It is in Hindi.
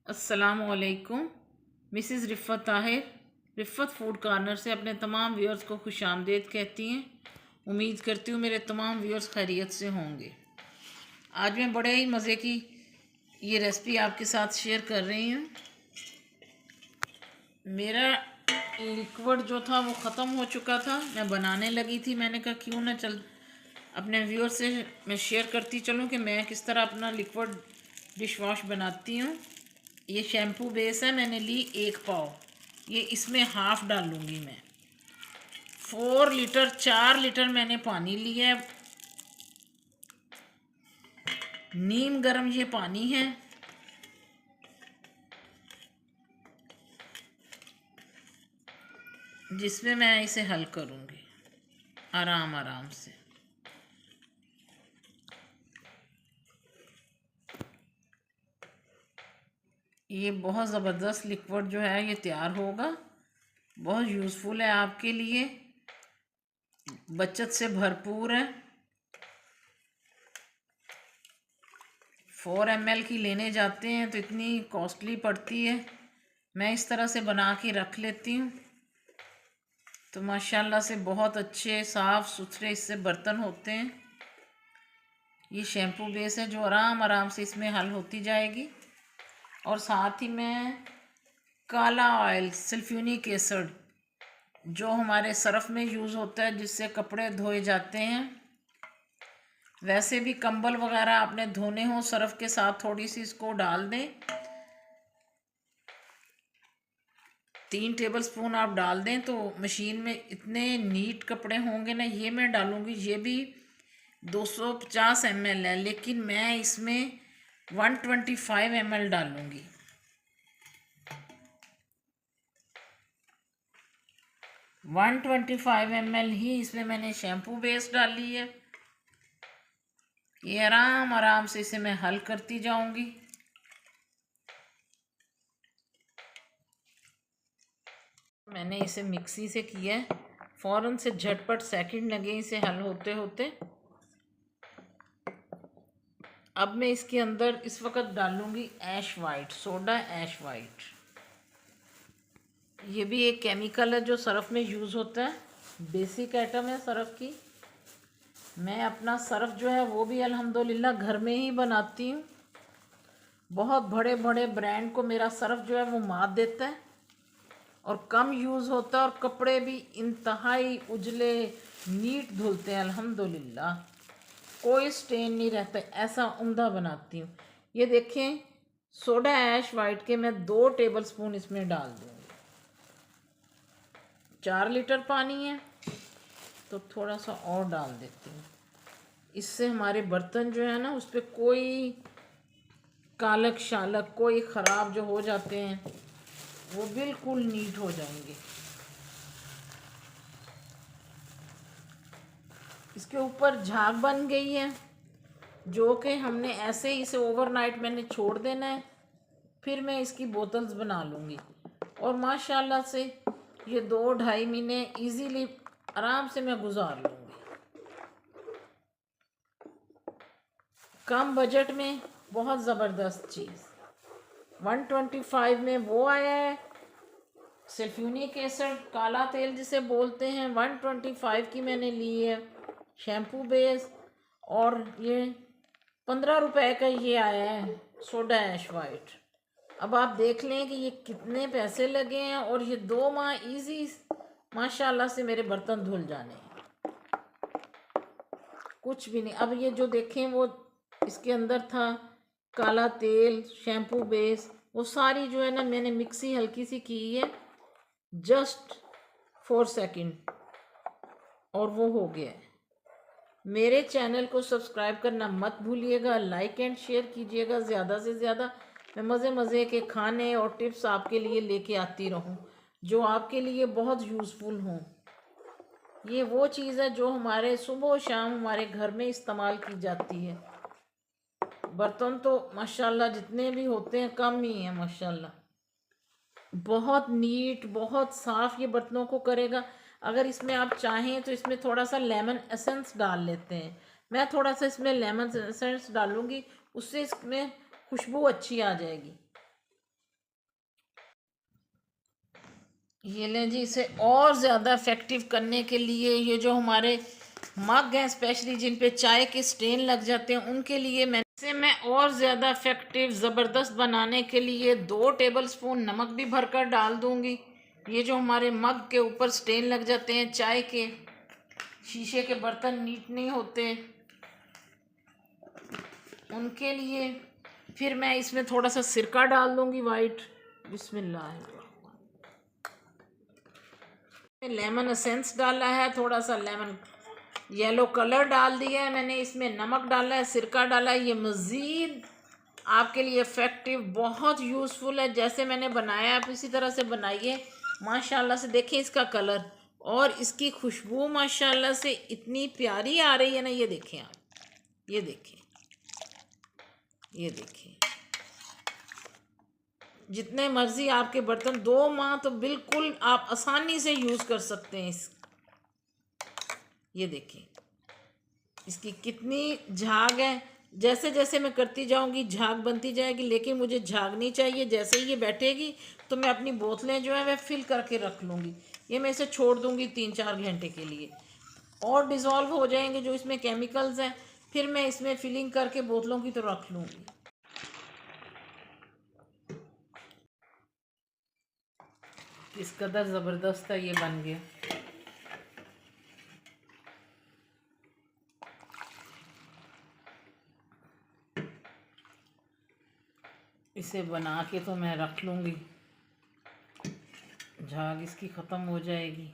अस्सलामुअलैकुम। मिसिज़ रिफ़त ताहिर रिफ़त फूड कॉर्नर से अपने तमाम व्यूअर्स को खुशामदीद कहती हैं। उम्मीद करती हूँ मेरे तमाम व्यूअर्स खैरियत से होंगे। आज मैं बड़े ही मज़े की ये रेसिपी आपके साथ शेयर कर रही हूँ। मेरा लिक्विड जो था वो ख़त्म हो चुका था, मैं बनाने लगी थी। मैंने कहा क्यों ना चल अपने व्यूअर्स से मैं शेयर करती चलूँ कि मैं किस तरह अपना लिक्विड डिश वॉश बनाती हूँ। ये शैम्पू बेस है, मैंने ली 1 पाव। ये इसमें हाफ़ डालूँगी मैं। 4 लीटर मैंने पानी लिया है। नीम गर्म ये पानी है। जिसमें मैं इसे हल करूँगी आराम आराम से। ये बहुत ज़बरदस्त लिक्विड जो है ये तैयार होगा। बहुत यूज़फुल है आपके लिए, बचत से भरपूर है। 4 ml की लेने जाते हैं तो इतनी कॉस्टली पड़ती है। मैं इस तरह से बना के रख लेती हूँ तो माशाल्लाह से बहुत अच्छे साफ़ सुथरे इससे बर्तन होते हैं। ये शैम्पू बेस है जो आराम आराम से इसमें हल होती जाएगी। और साथ ही मैं काला ऑयल सल्फ्यूरिक एसिड जो हमारे सर्फ़ में यूज़ होता है, जिससे कपड़े धोए जाते हैं। वैसे भी कंबल वगैरह आपने धोने हो सर्फ़ के साथ थोड़ी सी इसको डाल दें। 3 टेबलस्पून आप डाल दें तो मशीन में इतने नीट कपड़े होंगे ना। ये मैं डालूँगी, ये भी 250 ml है, लेकिन मैं इसमें 125 ml डालूँगी। 125 ml ही इसमें मैंने शैम्पू बेस डाली है। ये आराम आराम से इसे मैं हल करती जाऊँगी। मैंने इसे मिक्सी से किया है, फ़ौरन से झटपट सेकंड लगे इसे हल होते होते। अब मैं इसके अंदर इस वक्त डालूँगी ऐश वाइट, सोडा ऐश वाइट। ये भी एक केमिकल है जो सर्फ़ में यूज़ होता है, बेसिक आइटम है सर्फ़ की। मैं अपना सर्फ़ जो है वो भी अल्हम्दुलिल्लाह घर में ही बनाती हूँ। बहुत बड़े बड़े ब्रांड को मेरा सर्फ़ जो है वो मात देता है और कम यूज़ होता है, और कपड़े भी इंतहाई उजले नीट धुलते हैं अल्हम्दुलिल्लाह। कोई स्टेन नहीं रहता, ऐसा उम्दा बनाती हूँ। ये देखें, सोडा ऐश वाइट के मैं 2 टेबलस्पून इसमें डाल दूँगी। 4 लीटर पानी है तो थोड़ा सा और डाल देती हूँ। इससे हमारे बर्तन जो है ना उस पर कोई कालक शालक कोई ख़राब जो हो जाते हैं वो बिल्कुल नीट हो जाएंगे। इसके ऊपर झाग बन गई है जो कि हमने ऐसे ही इसे ओवरनाइट मैंने छोड़ देना है। फिर मैं इसकी बोतल्स बना लूँगी और माशाल्लाह से ये 2-2.5 महीने इजीली आराम से मैं गुजार लूँगी। कम बजट में बहुत ज़बरदस्त चीज़। 125 में वो आया है सल्फ्यूरिक एसिड, काला तेल जिसे बोलते हैं। 125 की मैंने ली है शैम्पू बेस, और ये 15 रुपए का ये आया है सोडा ऐश वाइट। अब आप देख लें कि ये कितने पैसे लगे हैं, और ये 2 माह इजी माशाल्लाह से मेरे बर्तन धुल जाने हैं, कुछ भी नहीं। अब ये जो देखें वो इसके अंदर था काला तेल शैम्पू बेस, वो सारी जो है ना मैंने मिक्सी हल्की सी की है, जस्ट 4 सेकंड, और वो हो गया है। मेरे चैनल को सब्सक्राइब करना मत भूलिएगा, लाइक एंड शेयर कीजिएगा ज़्यादा से ज़्यादा। मैं मज़े मज़े के खाने और टिप्स आपके लिए लेके आती रहूं जो आपके लिए बहुत यूज़फुल हों। ये वो चीज़ है जो हमारे सुबह शाम हमारे घर में इस्तेमाल की जाती है। बर्तन तो माशाल्लाह जितने भी होते हैं कम ही हैं माशाल्लाह। बहुत नीट बहुत साफ़ ये बर्तनों को करेगा। अगर इसमें आप चाहें तो इसमें थोड़ा सा लेमन एसेंस डाल लेते हैं। मैं थोड़ा सा इसमें लेमन एसेंस डालूँगी, उससे इसमें खुशबू अच्छी आ जाएगी। ये लें जी, इसे और ज़्यादा इफ़ेक्टिव करने के लिए ये जो हमारे मग हैं स्पेशली जिन पे चाय के स्टेन लग जाते हैं उनके लिए मैं और ज़्यादा इफ़ेक्टिव ज़बरदस्त बनाने के लिए 2 टेबलस्पून नमक भी भरकर डाल दूँगी। ये जो हमारे मग के ऊपर स्टेन लग जाते हैं चाय के, शीशे के बर्तन नीट नहीं होते उनके लिए। फिर मैं इसमें थोड़ा सा सिरका डाल दूँगी वाइट। बिस्मिल्लाह। लेमन एसेंस डाला है, थोड़ा सा लेमन येलो कलर डाल दिया है मैंने, इसमें नमक डाला है, सिरका डाला है। ये मज़ीद आपके लिए इफ़ेक्टिव बहुत यूज़फुल है। जैसे मैंने बनाया आप इसी तरह से बनाइए। माशाल्लाह से देखें इसका कलर और इसकी खुशबू माशाल्लाह से इतनी प्यारी आ रही है ना। ये देखें आप, ये देखें, ये देखें। जितने मर्ज़ी आपके बर्तन, 2 माह तो बिल्कुल आप आसानी से यूज़ कर सकते हैं इस। ये देखिए इसकी कितनी झाग है। जैसे जैसे मैं करती जाऊंगी झाग बनती जाएगी, लेकिन मुझे झाग नहीं चाहिए। जैसे ही ये बैठेगी तो मैं अपनी बोतलें जो है वह फिल करके रख लूँगी। ये मैं इसे छोड़ दूँगी 3-4 घंटे के लिए और डिज़ोल्व हो जाएंगे जो इसमें केमिकल्स हैं। फिर मैं इसमें फिलिंग करके बोतलों की तो रख लूँगी। किस कदर ज़बरदस्त है ये बन गया। इसे बना के तो मैं रख लूँगी, झाग इसकी ख़त्म हो जाएगी।